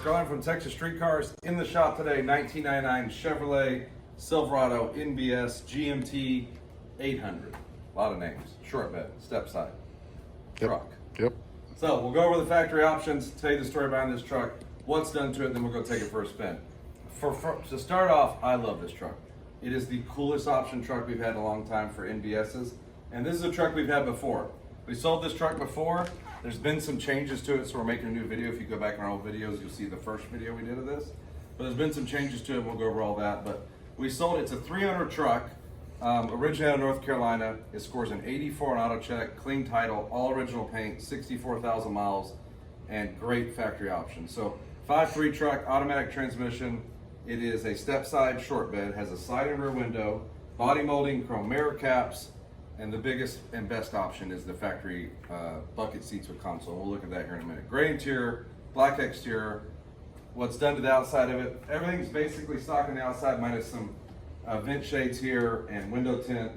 Garland from Texas Street Cars. In the shop today, 1999 Chevrolet Silverado NBS GMT 800. A lot of names. Short bed, stepside, truck. Yep. So we'll go over the factory options, tell you the story behind this truck, what's done to it, then we'll go take it for a spin. To start off, I love this truck. It is the coolest option truck we've had in a long time for NBSs, and this is a truck we've had before. We sold this truck before. There's been some changes to it, so we're making a new video. If you go back in our old videos, you'll see the first video we did of this. But there's been some changes to it, and we'll go over all that. But we sold it. It's a 300 truck, originated out of North Carolina. It scores an 84 on auto check, clean title, all original paint, 64,000 miles, and great factory options. So 5.3 truck, automatic transmission. It is a step-side short bed, has a sliding rear window, body molding, chrome mirror caps, and the biggest and best option is the factory bucket seats with console. We'll look at that here in a minute. Gray interior, black exterior. What's done to the outside of it, everything's basically stock on the outside minus some vent shades here and window tint,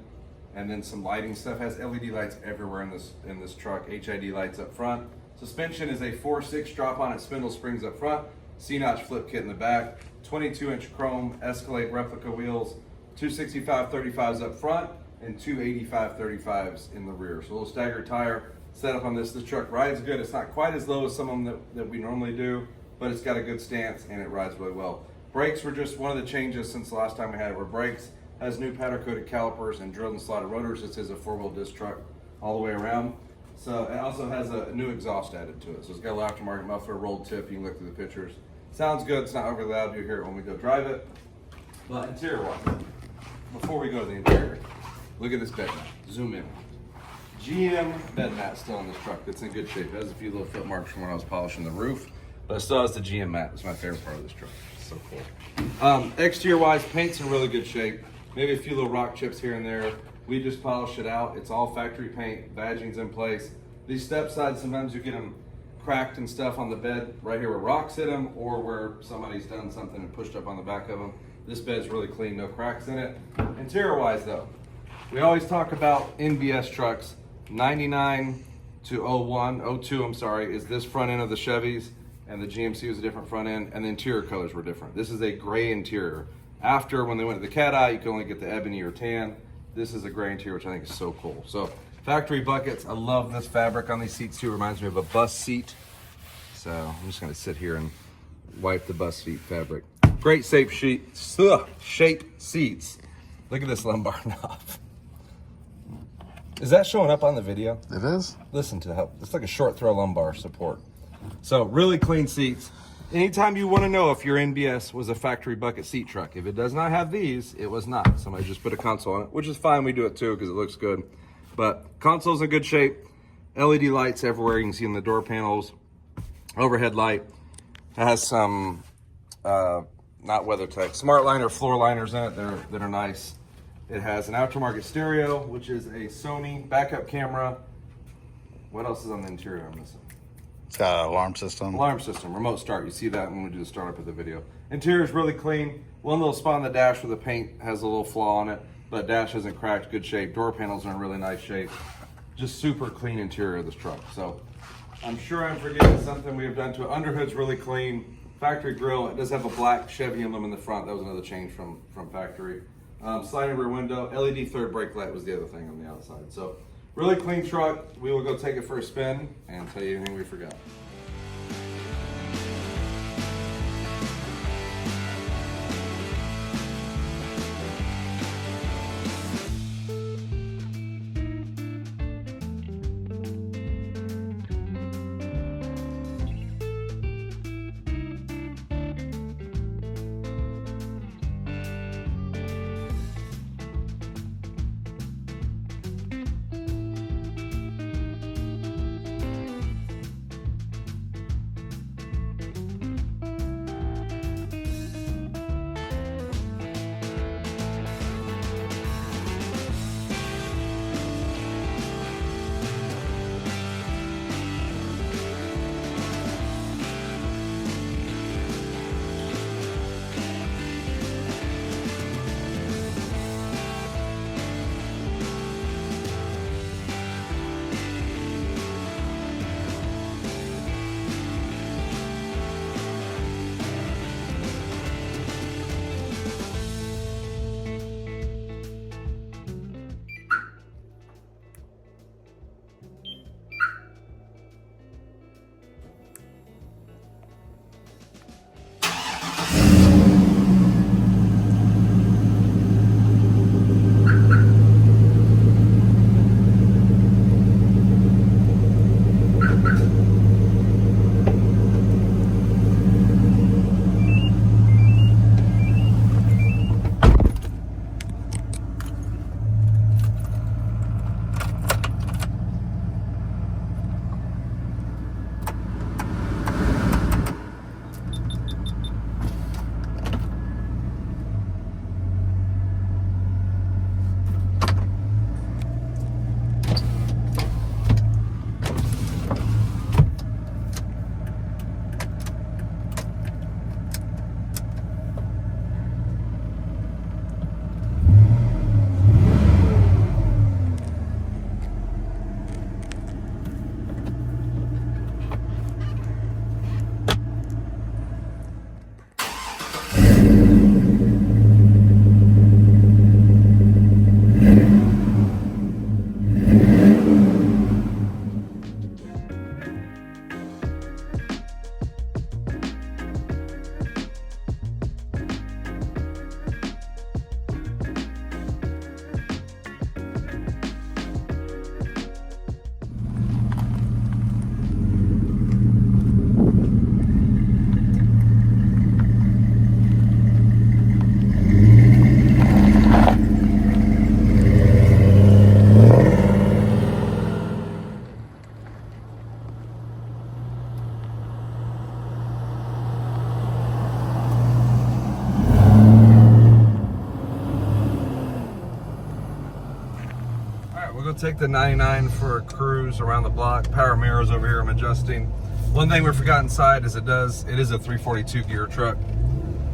and then some lighting stuff. Has LED lights everywhere in this truck, HID lights up front. Suspension is a 4.6 drop on it, spindle springs up front, C-notch flip kit in the back, 22-inch chrome Escalade replica wheels, 265/35s up front, and 285/35s in the rear. So a little staggered tire setup on this. This truck rides good. It's not quite as low as some of them that we normally do, but it's got a good stance and it rides really well. Brakes were just one of the changes since the last time we had it. Were brakes, has new powder coated calipers and drilled and slotted rotors. This is a 4-wheel disc truck all the way around. So it also has a new exhaust added to it. So it's got a little aftermarket muffler, rolled tip. You can look through the pictures. Sounds good. It's not overly loud. You'll hear it when we go drive it. But interior wise, before we go to the interior, look at this bed mat. Zoom in. GM bed mat still on this truck. It's in good shape. It has a few little foot marks from when I was polishing the roof, but it still has the GM mat. It's my favorite part of this truck. It's so cool. Exterior wise, paint's in really good shape. Maybe a few little rock chips here and there. We just polished it out. It's all factory paint. Badging's in place. These step sides, sometimes you get them cracked and stuff on the bed right here where rocks hit them or where somebody's done something and pushed up on the back of them. This bed's really clean, no cracks in it. Interior wise though, we always talk about NBS trucks. 99 to 02, I'm sorry, is this front end of the Chevys, and the GMC was a different front end, and the interior colors were different. This is a gray interior. After, when they went to the cat eye, you can only get the ebony or tan. This is a gray interior, which I think is so cool. So factory buckets, I love this fabric on these seats too. It reminds me of a bus seat. So I'm just gonna sit here and wipe the bus seat fabric. Great shape seats. Look at this lumbar knob. Is that showing up on the video? It is. Listen to how, it's like a short throw lumbar support. So really clean seats. Anytime you want to know if your NBS was a factory bucket seat truck, if it does not have these, it was not. Somebody just put a console on it, which is fine. We do it too because it looks good. But console's in good shape. LED lights everywhere. You can see in the door panels. Overhead light. It has some, not WeatherTech, smart liner floor liners in it that are nice. It has an aftermarket stereo, which is a Sony backup camera. What else is on the interior I'm missing? It's got an alarm system. Alarm system, remote start. You see that when we do the startup of the video. Interior is really clean. One little spot on the dash where the paint has a little flaw on it, but dash isn't cracked, good shape. Door panels are in really nice shape. Just super clean interior of this truck. So I'm sure I'm forgetting something we have done to it. Underhood's really clean. Factory grille, it does have a black Chevy emblem in the front. That was another change from factory. Sliding rear window, LED third brake light was the other thing on the outside. So really clean truck. We will go take it for a spin and tell you anything we forgot. take the 99 for a cruise around the block. Power mirrors over here I'm adjusting. One thing we forgot inside is it is a 342 gear truck.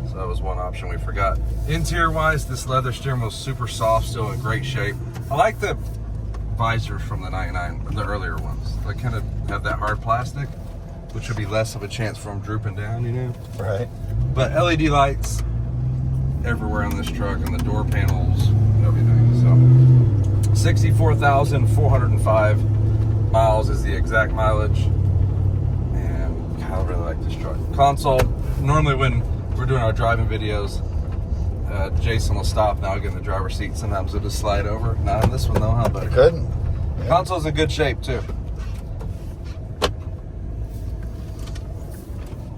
So that was one option we forgot. Interior wise, this leather steering wheel is super soft, still in great shape. I like the visors from the 99, the earlier ones. They kind of have that hard plastic, which would be less of a chance for them drooping down, you know? Right. But LED lights everywhere on this truck, and the door panels, everything. So 64,405 miles is the exact mileage. And God, I really like this truck. Console, normally when we're doing our driving videos, Jason will stop and I'll get in the driver's seat. Sometimes it'll just slide over. Not on this one though, huh, buddy? Couldn't. Yeah. Console's in good shape too.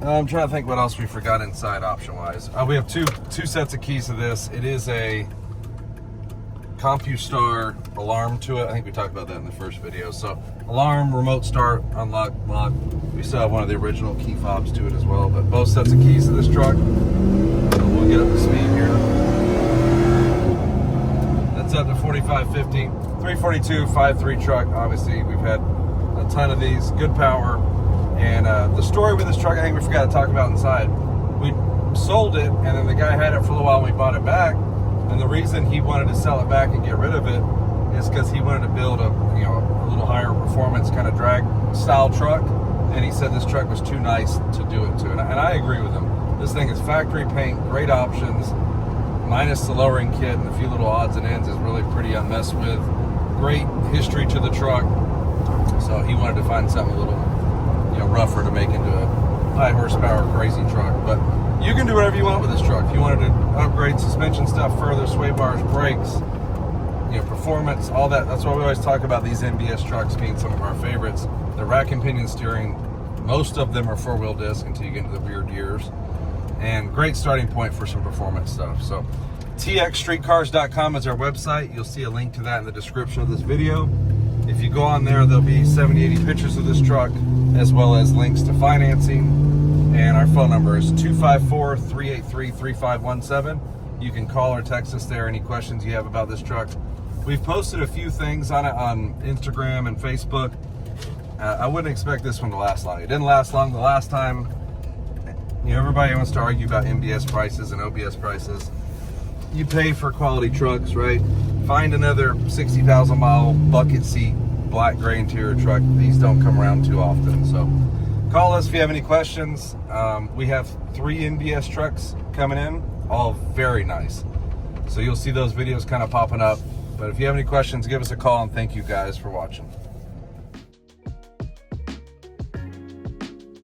I'm trying to think what else we forgot inside option-wise. We have two sets of keys to this. It is a CompuStar alarm to it. I think we talked about that in the first video. So alarm, remote start, unlock, lock. We still have one of the original key fobs to it as well. But both sets of keys to this truck. So we'll get up to speed here. That's up to 45, 50, 342, 5.3 truck. Obviously, we've had a ton of these. Good power. And the story with this truck, I think we forgot to talk about inside. We sold it, and then the guy had it for a little while, and we bought it back. And the reason he wanted to sell it back and get rid of it is because he wanted to build a little higher performance kind of drag style truck. And he said this truck was too nice to do it to. And I agree with him. This thing is factory paint, great options, minus the lowering kit and a few little odds and ends is really pretty unmessed with. Great history to the truck. So he wanted to find something a little rougher to make into a high horsepower crazy truck. But you can do whatever you want with this truck. If you wanted to upgrade suspension stuff further, sway bars, brakes, performance, all that. That's why we always talk about these NBS trucks being some of our favorites. The rack and pinion steering, most of them are four-wheel disc until you get into the rear gears. And great starting point for some performance stuff. So txstreetcars.com is our website. You'll see a link to that in the description of this video. If you go on there, there'll be 70, 80 pictures of this truck, as well as links to financing. And our phone number is 254-383-3517. You can call or text us there, any questions you have about this truck. We've posted a few things on it on Instagram and Facebook. I wouldn't expect this one to last long. It didn't last long the last time. Everybody wants to argue about NBS prices and OBS prices. You pay for quality trucks, right? Find another 60,000 mile bucket seat, black gray interior truck. These don't come around too often. So call us if you have any questions. We have 3 NBS trucks coming in, all very nice. So you'll see those videos kind of popping up. But if you have any questions, give us a call, and thank you guys for watching.